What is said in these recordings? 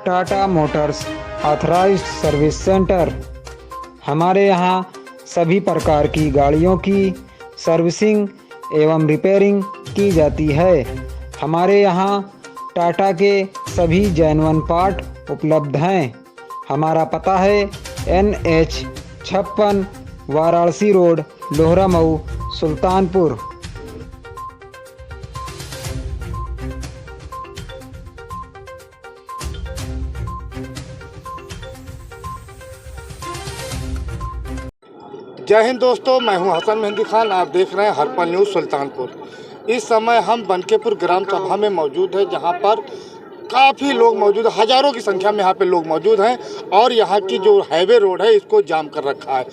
Tata Motors authorised service centre. हमारे यहाँ सभी प्रकार की गाड़ियों की सर्विसिंग एवं रिपेयरिंग की जाती है। हमारे यहाँ टाटा के सभी जेन्युइन पार्ट उपलब्ध हैं। हमारा पता है NH 56 वाराणसी रोड, लोहरा मऊ, सुल्तानपुर। जय हिंद दोस्तों, मैं हूं हसन मेहंदी खान। आप देख रहे हैं हरपल न्यूज़ सुल्तानपुर। इस समय हम बनकेपुर ग्राम सभा में मौजूद हैं, जहां पर काफ़ी लोग मौजूद हैं, हज़ारों की संख्या में यहाँ पे लोग मौजूद हैं और यहाँ की जो हाईवे रोड है इसको जाम कर रखा है।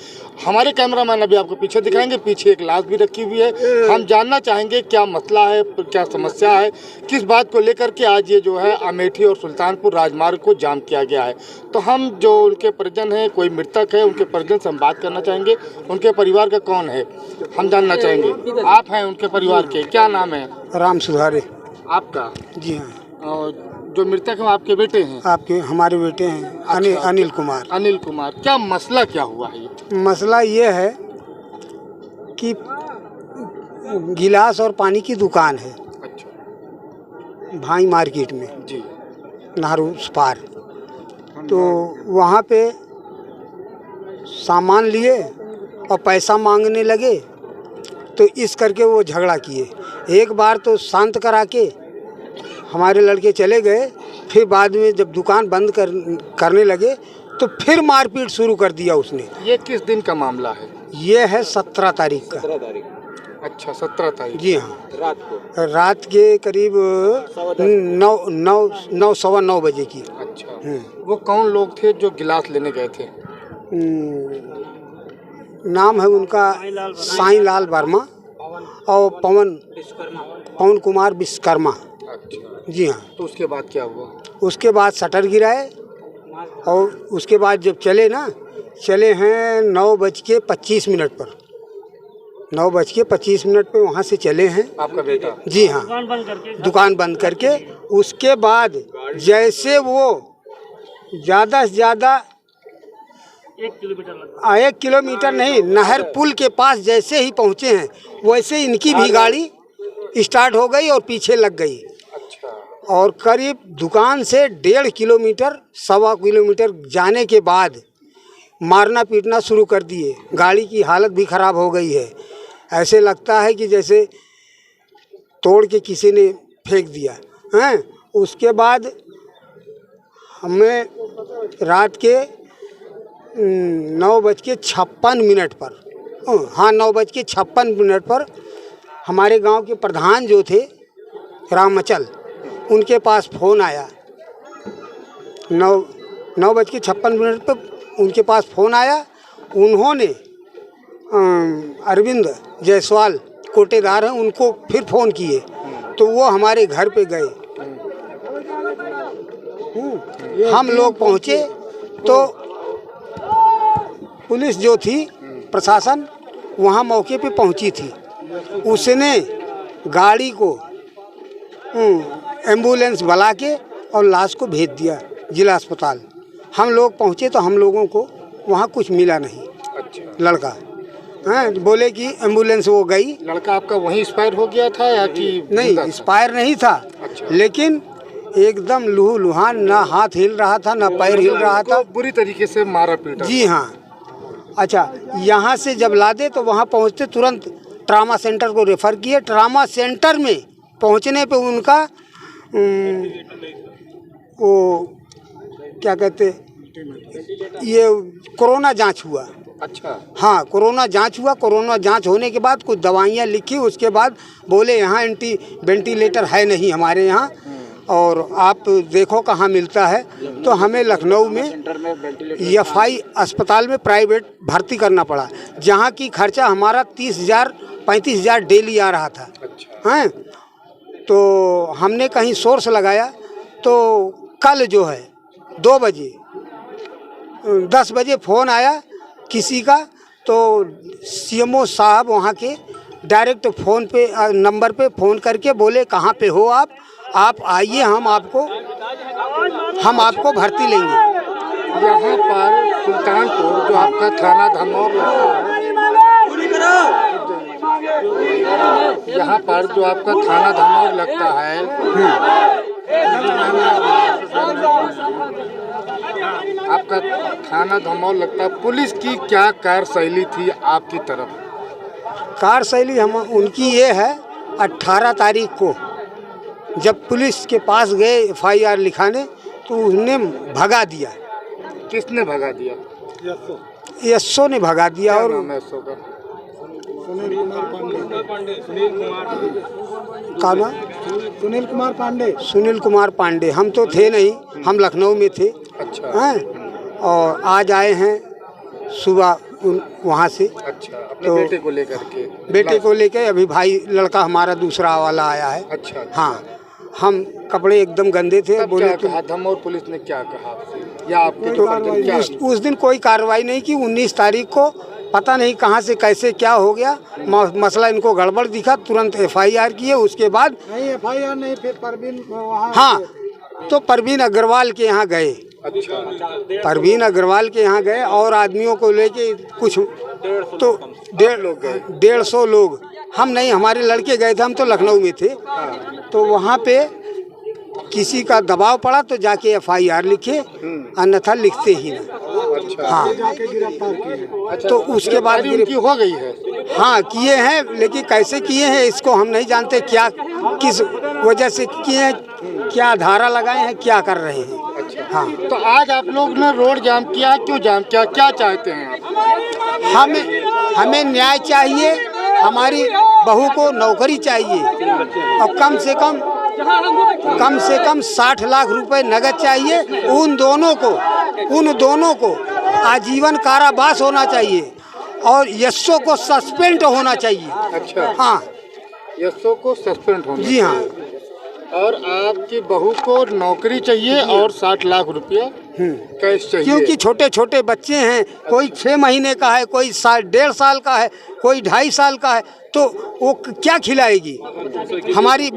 हमारे कैमरामैन अभी आपको पीछे दिखाएंगे, पीछे एक लाश भी रखी हुई है। हम जानना चाहेंगे क्या मसला है, क्या समस्या है, किस बात को लेकर के आज ये जो है अमेठी और सुल्तानपुर राजमार्ग को जाम किया गया है। तो हम जो उनके परिजन हैं, कोई मृतक है, उनके परिजन से हम बात करना चाहेंगे। उनके परिवार का कौन है हम जानना चाहेंगे। आप हैं उनके परिवार के, क्या नाम है? राम सुधारे। आपका? जी हाँ। और जो मृतक हैं आपके बेटे हैं? आपके हमारे बेटे हैं। अच्छा। अनिल कुमार। अनिल कुमार। क्या मसला क्या हुआ है ये? मसला ये है कि गिलास और पानी की दुकान है। अच्छा भाई मार्केट में जी। नहर उस पार। तो वहाँ पे सामान लिए और पैसा मांगने लगे, तो इस करके वो झगड़ा किए। एक बार तो शांत करा के हमारे लड़के चले गए, फिर बाद में जब दुकान बंद करने लगे तो फिर मारपीट शुरू कर दिया उसने। ये किस दिन का मामला है? ये है 17 तारीख का। 17 तारीख। अच्छा, 17 तारीख। जी हाँ। रात के करीब 9 सवा 9 बजे की। अच्छा, वो कौन लोग थे जो गिलास लेने गए थे? नाम है उनका साईं लाल वर्मा और पवन कुमार विश्वकर्मा। अच्छा जी हाँ। तो उसके बाद क्या हुआ? उसके बाद शटर गिराए और उसके बाद जब चले हैं 9:25 पर। 9:25 पे वहाँ से चले हैं। आपका बेटा? जी हाँ। दुकान बंद करके उसके बाद जैसे वो ज़्यादा से ज़्यादा 1 किलोमीटर नहीं, नहर पुल के पास जैसे ही पहुँचे हैं वैसे इनकी भी गाड़ी स्टार्ट हो गई और पीछे लग गई। अच्छा। और करीब दुकान से 1.5 किलोमीटर, सवा किलोमीटर जाने के बाद मारना पीटना शुरू कर दिए। गाड़ी की हालत भी ख़राब हो गई है। ऐसे लगता है कि जैसे तोड़ के किसी ने फेंक दिया हैं। उसके बाद हमें रात के 9:56 पर, हाँ 9:56 पर हमारे गांव के प्रधान जो थे रामचल, उनके पास फ़ोन आया। 9:56 पर उनके पास फ़ोन आया। उन्होंने अरविंद जायसवाल कोटेदार हैं, उनको फिर फ़ोन किए तो वो हमारे घर पे गए। हम लोग पहुँचे तो पुलिस जो थी, प्रशासन वहाँ मौके पे पहुँची थी। उसने गाड़ी को एम्बुलेंस बुला के और लाश को भेज दिया जिला अस्पताल। हम लोग पहुँचे तो हम लोगों को वहाँ कुछ मिला नहीं। अच्छा। लड़का बोले कि एम्बुलेंस वो गई। लड़का आपका वहीं एक्सपायर हो गया था या कि? नहीं, एक्सपायर नहीं था। अच्छा। लेकिन एकदम लूहूलुहान, ना हाथ हिल रहा था ना पैर हिल रहा था। बुरी तरीके से मारा पीटा? जी हाँ। अच्छा, यहाँ से जब लादे तो वहाँ पहुँचते तुरंत ट्रामा सेंटर को रेफ़र किए। ट्रामा सेंटर में पहुँचने पे उनका वो क्या कहते, ये कोरोना जांच हुआ। अच्छा। हाँ, कोरोना जांच हुआ। कोरोना जांच होने के बाद कुछ दवाइयाँ लिखी। उसके बाद बोले यहाँ वेंटिलेटर है नहीं हमारे यहाँ, और आप देखो कहाँ मिलता है। तो हमें लखनऊ में EFI अस्पताल में प्राइवेट भर्ती करना पड़ा, जहाँ की खर्चा हमारा 30,000 35,000 डेली आ रहा था। अच्छा। हैं। तो हमने कहीं सोर्स लगाया तो कल जो है 2 बजे 10 बजे फ़ोन आया किसी का, तो CMO साहब वहाँ के डायरेक्ट फ़ोन पे नंबर पे फ़ोन करके बोले कहाँ पे हो आप आइए, हम आपको हम आपको भर्ती लेंगे। यहाँ पर सुल्तानपुर जो आपका थाना धमौर लगता है, यहाँ पर जो आपका थाना धमौर लगता है, आपका थाना धमौर लगता है, पुलिस की क्या कार्यशैली थी आपकी तरफ? कार्यशैली हम उनकी ये है, 18 तारीख को जब पुलिस के पास गए FIR लिखाने तो उसने भगा दिया। किसने भगा दिया? एसओ ने भगा दिया। क्या और नाम है एसओ का? का नाम? सुनील कुमार पांडे। हम तो थे नहीं, हम लखनऊ में थे। अच्छा। हैं और आज आए हैं सुबह वहाँ से। अच्छा, अपने तो बेटे को लेकर के? बेटे को लेके अभी भाई लड़का हमारा दूसरा वाला आया है। अच्छा। हाँ, हम कपड़े एकदम गंदे थे। तब बोले क्या तो कहा धमौर पुलिस ने, क्या कहा आपसे या आपके तो क्या? उस दिन कोई कार्रवाई नहीं की। 19 तारीख को पता नहीं कहाँ से कैसे क्या हो गया, मसला इनको गड़बड़ दिखा, तुरंत FIR किए। उसके बाद नहीं FIR नहीं, फिर परवीन वहाँ। हाँ, तो परवीन अग्रवाल के यहाँ गए। अच्छा। परवीन अग्रवाल के यहाँ गए और आदमियों को लेके कुछ तो 150 लोग। हम नहीं, हमारे लड़के गए थे, हम तो लखनऊ में थे। तो वहाँ पे किसी का दबाव पड़ा तो जाके FIR लिखे, अन्यथा लिखते ही ना। अच्छा। हाँ, अच्छा, तो उसके बाद उनकी हो गई है? हाँ, किए हैं, लेकिन कैसे किए हैं इसको हम नहीं जानते। क्या किस वजह से किए हैं, क्या धारा लगाए हैं, क्या कर रहे हैं। अच्छा। हाँ, तो आज आप लोग ने रोड जाम किया, क्यों जाम किया, क्या चाहते हैं आप? हमें न्याय चाहिए, हमारी बहू को नौकरी चाहिए और कम से कम 60 लाख रुपए नगद चाहिए। उन दोनों को आजीवन कारावास होना चाहिए और एसओ को सस्पेंड होना चाहिए। अच्छा। हाँ, एसओ को सस्पेंड होना? जी हाँ। और आपकी बहू को नौकरी चाहिए और 60 लाख रुपया कैश चाहिए? क्योंकि छोटे छोटे बच्चे हैं, कोई 6 महीने का है, कोई 1.5 साल का है, कोई 2.5 साल का है, तो वो क्या खिलाएगी? हमारी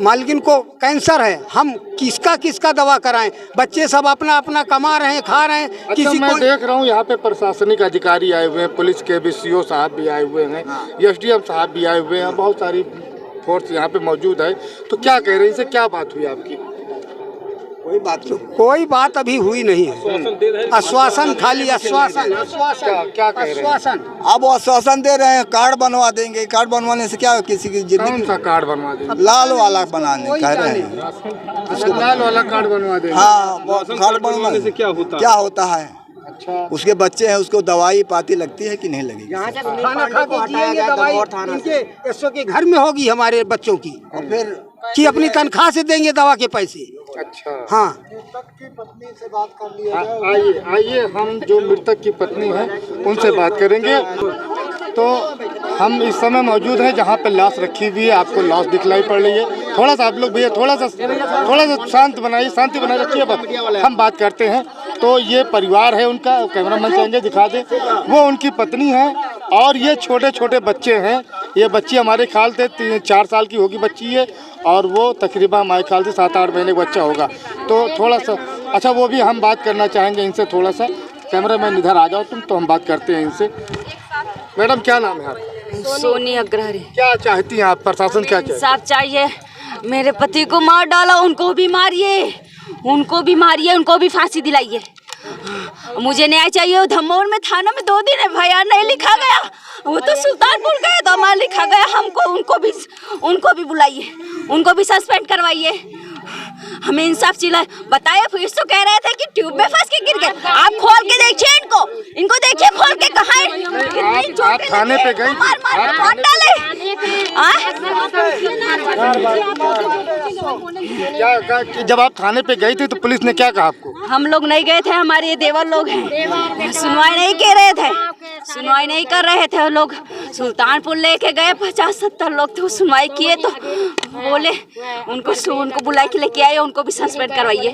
मालकिन को कैंसर है, हम किसका दवा कराएं? बच्चे सब अपना अपना कमा रहे हैं, खा रहे हैं। अच्छा, किसी मैं को देख रहा हूँ यहाँ पे प्रशासनिक अधिकारी आए हुए हैं, पुलिस के भी CO साहब भी आए हुए हैं, SDM साहब भी आए हुए हैं, बहुत सारी फोर्स यहाँ पे मौजूद है। तो क्या कह रहे हैं, इनसे क्या बात हुई आपकी? कोई बात अभी हुई नहीं है। आश्वासन, खाली आश्वासन। क्या कह रहे हैं? अब आश्वासन दे रहे हैं, कार्ड बनवा देंगे। कार्ड बनवाने से क्या किसी की कौन जिंदगी? सा कार्ड बनवा देंगे? लाल वाला बनाने कह रहे हैं। अच्छा, लाल वाला कार्ड बनवा देंगे। हाँ, वो कार्ड बनवाने से क्या होता है? अच्छा। उसके बच्चे हैं, उसको दवाई पाती लगती है कि नहीं लगेगी? खाना खा के जिएंगे, दवाई इनके एसओ के घर में होगी हमारे बच्चों की, और फिर कि अपनी तनख्वाह से देंगे दवा के पैसे। अच्छा। हाँ, पत्नी से बात कर लिया जाए। आइए हम जो मृतक की पत्नी है उनसे बात करेंगे। तो हम इस समय मौजूद हैं जहाँ पे लाश रखी हुई है, आपको लाश दिखलाई पड़ रही है। थोड़ा सा आप लोग भैया थोड़ा सा शांति बनाए रखिए, बस हम बात करते हैं। तो ये परिवार है उनका, कैमरामैन चाहेंगे दिखा दें, वो उनकी पत्नी है और ये छोटे छोटे बच्चे हैं। ये बच्ची हमारे ख्याल से 4 साल की होगी बच्ची है और वो तकरीबन हमारे ख्याल से 7-8 महीने का बच्चा होगा। तो थोड़ा सा अच्छा, वो भी हम बात करना चाहेंगे इनसे। थोड़ा सा कैमरामैन इधर आ जाओ तुम, तो हम बात करते हैं इनसे। मैडम क्या नाम है आपका? सोनी अग्रहरी। क्या चाहती हैं आप, प्रशासन क्या चाहती है? साफ चाहिए, मेरे पति को मार डाला, उनको भी मारिए, उनको भी फांसी दिलाइए। मुझे न्याय चाहिए। वो धमौर में थाना में 2 दिन FIR नहीं लिखा गया, वो तो सुल्तानपुर गए तो हमारा लिखा गया। हमको उनको भी बुलाइए, उनको भी सस्पेंड करवाइए। हमें इंसाफ चाहिए। बताइए, फिर तो कह रहे थे कि ट्यूब में फंस के गिर गए। आप खोल के देखिए इनको देखिए खोल के, कहाँ है? आप थाने पे गई? मार डाले। क्या जब आप थाने पे गई थी तो पुलिस ने क्या कहा आपको? हम लोग नहीं गए थे, हमारे ये देवर लोग हैं, सुनवाई नहीं कर रहे थे वो लोग, सुल्तानपुर लेके गए 50-70 लोग थे, सुनवाई किए तो बोले उनको बुला के लेके आए, उनको भी सस्पेंड करवाइए,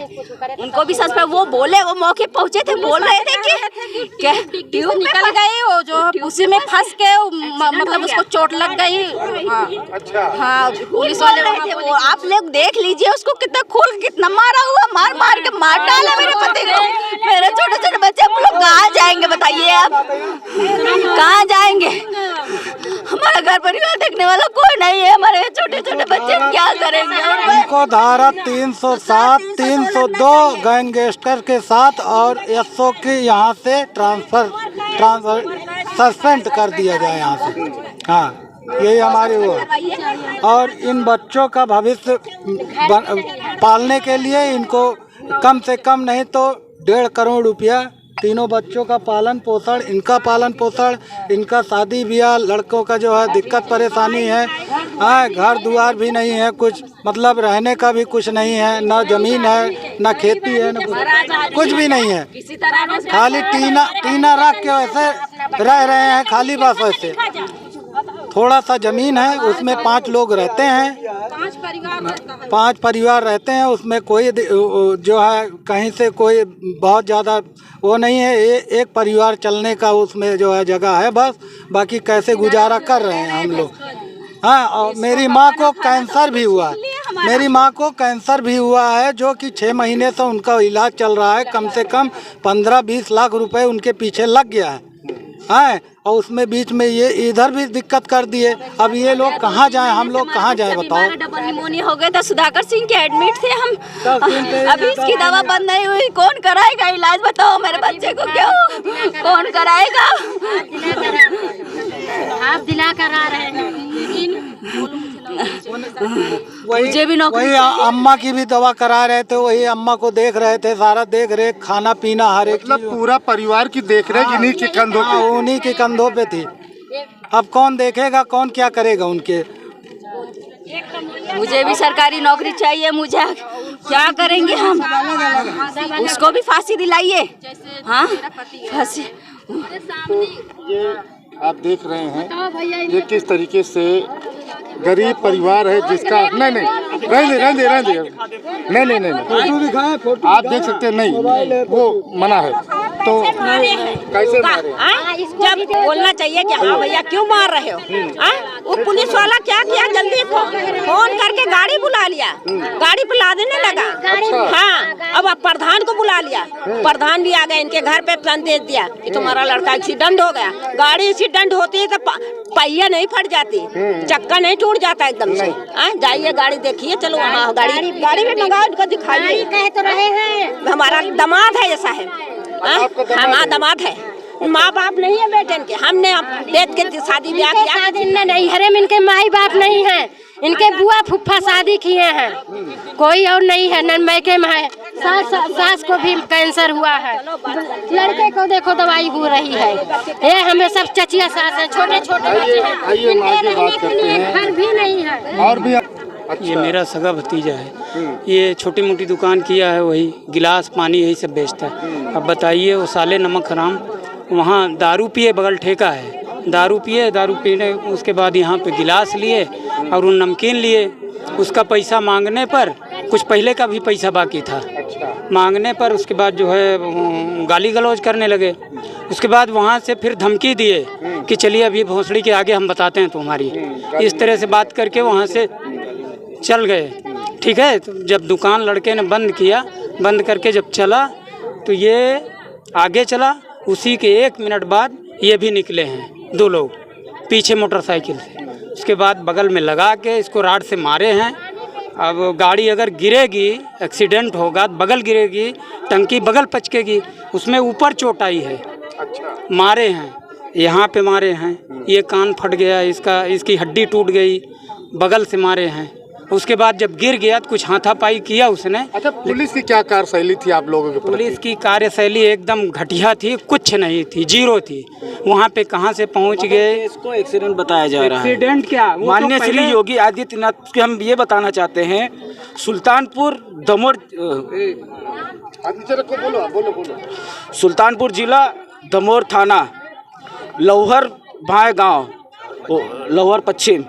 उनको भी सस्पेंड। वो बोले, वो मौके पहुंचे थे, बोल रहे थे कि क्या ट्यूब निकल गई, वो जो उसी में फंस के मतलब उसको चोट लग गई। हाँ पुलिस वाले रहे थे, वो आप लोग देख लीजिए उसको कितना खोल कितना मारा हुआ, मार मार के मार डाला मेरे पति को। मेरे छोटे छोटे बच्चे हम लोग कहाँ जाएंगे बताइए आप, कहाँ जाएंगे? हमारा घर परिवार देखने वाला कोई नहीं है, हमारे छोटे छोटे बच्चे क्या करेंगे? उनको धारा 307, 302 गैंगस्टर के साथ और एसओ के यहाँ से ट्रांसफर सस्पेंड कर दिया जाए यहाँ से। हाँ यही हमारी वो है। और इन बच्चों का भविष्य पालने के लिए इनको कम से कम नहीं तो 1.5 करोड़ रुपया, तीनों बच्चों का पालन पोषण, इनका शादी ब्याह, लड़कों का जो है दिक्कत परेशानी है। हाँ घर द्वार भी नहीं है, कुछ मतलब रहने का भी कुछ नहीं है, ना जमीन है, ना खेती है, ना कुछ भी नहीं है। खाली टीना रख के वैसे रह रहे हैं, खाली बस वैसे। थोड़ा सा जमीन है, उसमें 5 लोग रहते हैं, 5 परिवार रहते हैं। उसमें कोई जो है कहीं से कोई बहुत ज़्यादा वो नहीं है, एक परिवार चलने का उसमें जो है जगह है बस, बाकी कैसे गुजारा कर रहे हैं हम लोग। हाँ और मेरी माँ को कैंसर भी हुआ है, जो कि 6 महीने से उनका इलाज चल रहा है। कम से कम 15-20 लाख रुपए उनके पीछे लग गया है। हाँ और उसमें बीच में ये इधर भी दिक्कत कर दिए। अब ये लोग कहाँ जाएं, हम लोग कहाँ जाएं बताओ? डबल निमोनिया हो गया था, सुधाकर सिंह के एडमिट थे हम, अभी इसकी दवा बंद नहीं हुई। कौन कराएगा इलाज बताओ मेरे बच्चे को? क्या कौन कराएगा? आप दिला करा रहे हैं। वही अम्मा की भी दवा करा रहे थे, वही अम्मा को देख रहे थे, सारा देख रेख, खाना पीना हर एक मतलब पूरा परिवार की देख रेख इन्हीं के कंधों पे, उन्हीं के कंधों पे थी। अब कौन देखेगा, कौन क्या करेगा उनके? मुझे भी सरकारी नौकरी चाहिए, मुझे क्या करेंगे हम? उसको भी फांसी दिलाइए। हाँ फांसी। तो ये आप देख रहे हैं ये किस तरीके से गरीब परिवार है जिसका नहीं रहने नहीं आप देख सकते हैं, नहीं वो मना है तो कैसे मारे? जब बोलना चाहिए कि हाँ भैया क्यों मार रहे हो? वो पुलिस वाला क्या किया, जल्दी फोन करके गाड़ी बुला लिया, गाड़ी पे लादने लगा। हाँ अब प्रधान को बुला लिया, प्रधान भी आ गए, इनके घर पे संदेश दिया कि तुम्हारा लड़का एक्सीडेंट हो गया। गाड़ी एक्सीडेंट होती है तो पहिया नहीं फट जाती, चक्का नहीं टूट जाता एकदम से। जाइए गाड़ी देखिए, चलो वहाँ गाड़ी में मंगाओ, उनको दिखाइए। कह तो रहे हैं हमारा दामाद है, ऐसा है हमारा दामाद है, माँ बाप नहीं है बेटे के। हमने देख के शादी ब्याह किया, नहीं हरे में इनके माई बाप नहीं है, इनके बुआ फुफ्फा शादी किए हैं, कोई और नहीं है, न मैके में है। सास को भी कैंसर हुआ है, लड़के को देखो दवाई हो रही है। ये हमें सब चचिया सास है, छोटे छोटे घर भी नहीं है। और भी ये मेरा सगा भतीजा है, ये छोटी मोटी दुकान किया है, वही गिलास पानी यही सब बेचता है। अब बताइए वो साले नमक हराम, वहाँ दारू पिए, बगल ठेका है, दारू पीने उसके बाद यहाँ पे गिलास लिए और उन नमकीन लिए। उसका पैसा मांगने पर, कुछ पहले का भी पैसा बाकी था, मांगने पर उसके बाद जो है गाली गलौज करने लगे। उसके बाद वहाँ से फिर धमकी दिए कि चलिए अभी भोसड़ी के आगे हम बताते हैं तुम्हारी। इस तरह से बात करके वहाँ से चल गए। ठीक है, तो जब दुकान लड़के ने बंद किया, बंद करके जब चला तो ये आगे चला, उसी के 1 मिनट बाद ये भी निकले हैं 2 लोग पीछे मोटरसाइकिल से। उसके बाद बगल में लगा के इसको राड से मारे हैं। अब गाड़ी अगर गिरेगी, एक्सीडेंट होगा, बगल गिरेगी, टंकी बगल पचकेगी, उसमें ऊपर चोट आई है। मारे हैं, यहाँ पे मारे हैं, ये कान फट गया, इसकी हड्डी टूट गई, बगल से मारे हैं। उसके बाद जब गिर गया तो कुछ हाथापाई किया उसने। अच्छा, पुलिस की क्या कार्यशैली थी आप लोगों के प्रति? पुलिस की कार्यशैली एकदम घटिया थी, कुछ नहीं थी, जीरो थी। वहाँ पे कहाँ से पहुँच गए? इसको एक्सीडेंट बताया जा रहा है। एक्सीडेंट क्या? माननीय श्री योगी आदित्यनाथ के हम ये बताना चाहते हैं, सुल्तानपुर दमोह, बोलो। सुल्तानपुर जिला दमोह थाना लौहर भाई गांव लोअर पश्चिम,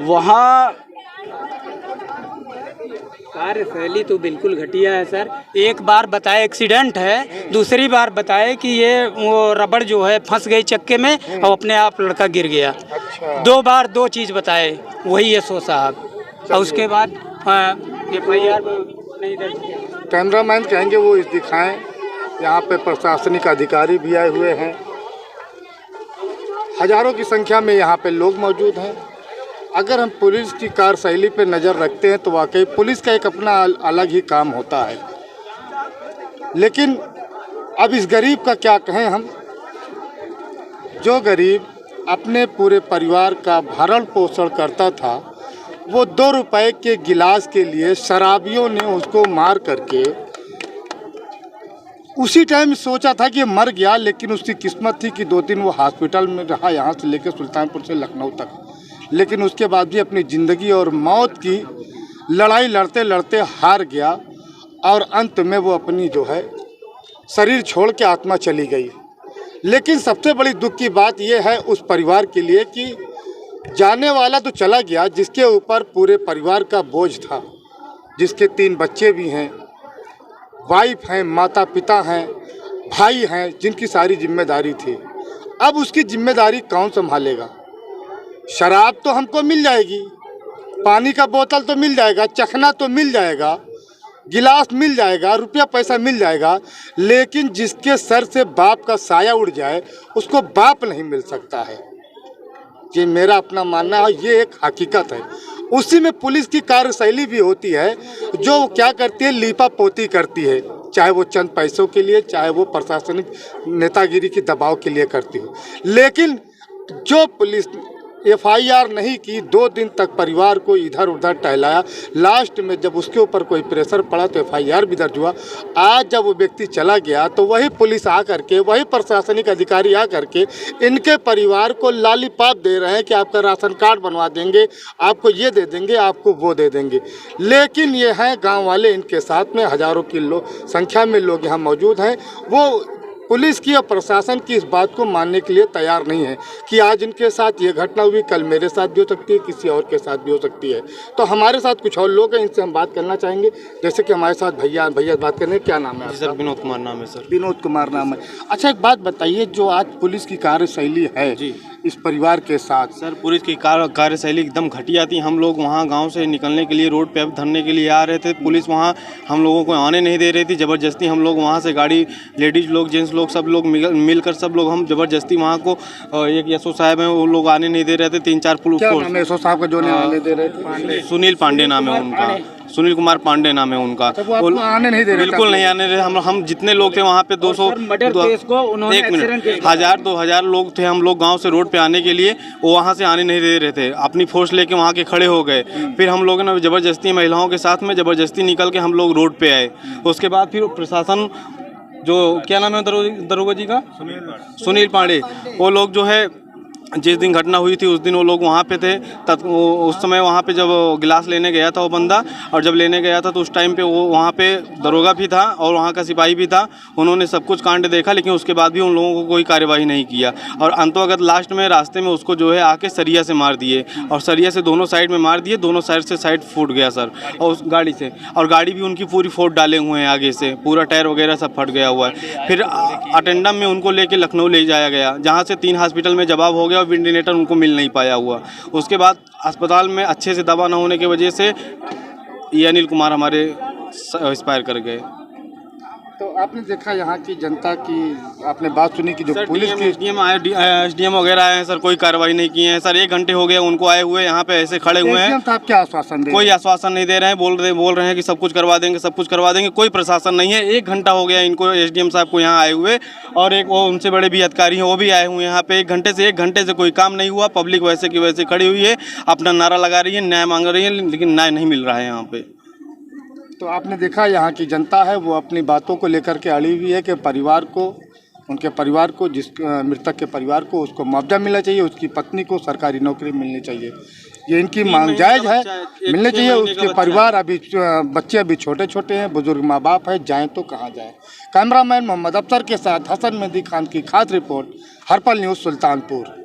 वहाँ कार्यशैली तो बिल्कुल घटिया है सर। एक बार बताए एक्सीडेंट है, दूसरी बार बताए कि ये वो रबड़ जो है फंस गई चक्के में और अपने आप लड़का गिर गया। अच्छा। 2 बार 2 चीज़ बताए वही एसओ साहब, और उसके बाद FIR नहीं दर्ज किया। कैमरामैन कहेंगे वो इस दिखाएं। यहाँ पे प्रशासनिक अधिकारी भी आए हुए हैं, हजारों की संख्या में यहाँ पे लोग मौजूद हैं। अगर हम पुलिस की कार्यशैली पे नज़र रखते हैं तो वाकई पुलिस का एक अपना अलग ही काम होता है। लेकिन अब इस गरीब का क्या कहें हम, जो गरीब अपने पूरे परिवार का भरण पोषण करता था, वो 2 रुपए के गिलास के लिए शराबियों ने उसको मार करके उसी टाइम सोचा था कि मर गया, लेकिन उसकी किस्मत थी कि 2 दिन वो हॉस्पिटल में रहा, यहाँ से लेकर सुल्तानपुर से लखनऊ तक। लेकिन उसके बाद भी अपनी ज़िंदगी और मौत की लड़ाई लड़ते लड़ते हार गया और अंत में वो अपनी जो है शरीर छोड़ के आत्मा चली गई। लेकिन सबसे बड़ी दुख की बात यह है उस परिवार के लिए कि जाने वाला तो चला गया, जिसके ऊपर पूरे परिवार का बोझ था, जिसके 3 बच्चे भी हैं, वाइफ हैं, माता पिता हैं, भाई हैं, जिनकी सारी जिम्मेदारी थी। अब उसकी जिम्मेदारी कौन संभालेगा? शराब तो हमको मिल जाएगी, पानी का बोतल तो मिल जाएगा, चखना तो मिल जाएगा, गिलास मिल जाएगा, रुपया पैसा मिल जाएगा, लेकिन जिसके सर से बाप का साया उड़ जाए उसको बाप नहीं मिल सकता है। ये मेरा अपना मानना है, ये एक हकीकत है। उसी में पुलिस की कार्यशैली भी होती है, जो क्या करती है, लीपा पोती करती है, चाहे वो चंद पैसों के लिए, चाहे वो प्रशासनिक नेतागिरी की दबाव के लिए करती हो। लेकिन जो पुलिस FIR नहीं की, 2 दिन तक परिवार को इधर उधर टहलाया, लास्ट में जब उसके ऊपर कोई प्रेशर पड़ा तो FIR भी दर्ज हुआ। आज जब वो व्यक्ति चला गया तो वही पुलिस आ करके, वही प्रशासनिक अधिकारी आ करके इनके परिवार को लॉलीपॉप दे रहे हैं कि आपका राशन कार्ड बनवा देंगे, आपको ये दे देंगे, आपको वो दे देंगे। लेकिन ये हैं गाँव वाले, इनके साथ में हजारों की संख्या में लोग यहाँ मौजूद हैं। वो पुलिस की और प्रशासन की इस बात को मानने के लिए तैयार नहीं है कि आज इनके साथ ये घटना हुई, कल मेरे साथ भी हो सकती है, किसी और के साथ भी हो सकती है। तो हमारे साथ कुछ और लोग हैं, इनसे हम बात करना चाहेंगे। जैसे कि हमारे साथ भैया बात करने, क्या नाम है? सर विनोद कुमार नाम है सर। विनोद कुमार नाम है। अच्छा, एक बात बताइए, जो आज पुलिस की कार्यशैली है जी इस परिवार के साथ? सर पुलिस की कार्यशैली एकदम घटिया थी। हम लोग वहाँ गांव से निकलने के लिए रोड पे धरने के लिए आ रहे थे, पुलिस वहाँ हम लोगों को आने नहीं दे रही थी। ज़बरदस्ती हम लोग वहाँ से गाड़ी, लेडीज़ लोग, जेंट्स लोग, सब लोग मिलकर सब लोग हम ज़बरदस्ती वहाँ को, एक एसओ साहब हैं वो लोग आने नहीं दे रहे थे। 3-4 पुलिस एसओ साहब का जो आने दे रहे थे? सुनील पांडे नाम है उनका, सुनील कुमार पांडे नाम है उनका। वो आने नहीं दे रहे? बिल्कुल नहीं आने रहे। हम जितने लोग थे वहाँ पे 200 1,000-2,000 लोग थे हम लोग गांव से रोड पे आने के लिए, वो वहाँ से आने नहीं दे रहे थे। अपनी फोर्स लेके वहाँ के खड़े हो गए। फिर हम लोगों ने ज़बरदस्ती महिलाओं के साथ में ज़बरदस्ती निकल के हम लोग रोड पे आए। उसके बाद फिर प्रशासन, जो क्या नाम है दरोगा जी का, सुनील पांडे, वो लोग जो है जिस दिन घटना हुई थी उस दिन वो लोग वहाँ पे थे। उस समय वहाँ पे जब गिलास लेने गया था वो बंदा, और जब लेने गया था तो उस टाइम पे वो वहाँ पे दरोगा भी था और वहाँ का सिपाही भी था। उन्होंने सब कुछ कांड देखा, लेकिन उसके बाद भी उन लोगों को कोई कार्यवाही नहीं किया। और अंतोगत लास्ट में रास्ते में उसको जो है आके सरिया से मार दिए, और सरिया से दोनों साइड में मार दिए, दोनों साइड से साइड फूट गया सर, और उस गाड़ी से, और गाड़ी भी उनकी पूरी फोड़ डाले हुए हैं आगे से, पूरा टायर वगैरह सब फट गया हुआ है। फिर अटेंडम में उनको लेके लखनऊ ले जाया गया, जहाँ से 3 हॉस्पिटल में जवाब हो गया, वेंटिलेटर उनको मिल नहीं पाया हुआ। उसके बाद अस्पताल में अच्छे से दवा न होने की वजह से ये अनिल कुमार हमारे एक्सपायर कर गए। तो आपने देखा यहाँ की जनता की, आपने बात सुनी कि जो पुलिस की एसडीएम वगैरह आए हैं सर, कोई कार्रवाई नहीं की है सर। 1 घंटे हो गया उनको आए हुए, यहाँ पे ऐसे खड़े हुए हैं। आप क्या आश्वासन दे? कोई आश्वासन नहीं दे रहे हैं, बोल रहे हैं कि सब कुछ करवा देंगे, सब कुछ करवा देंगे। कोई प्रशासन नहीं है। 1 घंटा हो गया इनको, एसडीएम साहब को यहाँ आए हुए, और एक वो उनसे बड़े भी अधिकारी हैं वो भी आए हुए हैं यहाँ पे। 1 घंटे से कोई काम नहीं हुआ। पब्लिक वैसे की वैसे खड़ी हुई है, अपना नारा लगा रही है, न्याय मांग रही है, लेकिन न्याय नहीं मिल रहा है यहाँ पे। तो आपने देखा यहाँ की जनता है वो अपनी बातों को लेकर के अड़ी हुई है कि परिवार को, उनके परिवार को, जिस मृतक के परिवार को, उसको मुआवजा मिलना चाहिए, उसकी पत्नी को सरकारी नौकरी मिलनी चाहिए। ये इनकी मांग जायज़ है, मिलने चाहिए। उसके परिवार अभी, बच्चे अभी छोटे छोटे हैं, बुजुर्ग माँ बाप है, जाएँ तो कहाँ जाएँ। कैमरामैन मोहम्मद अफसर के साथ हसन मेहदी खान की खास रिपोर्ट, हर्पल न्यूज़, सुल्तानपुर।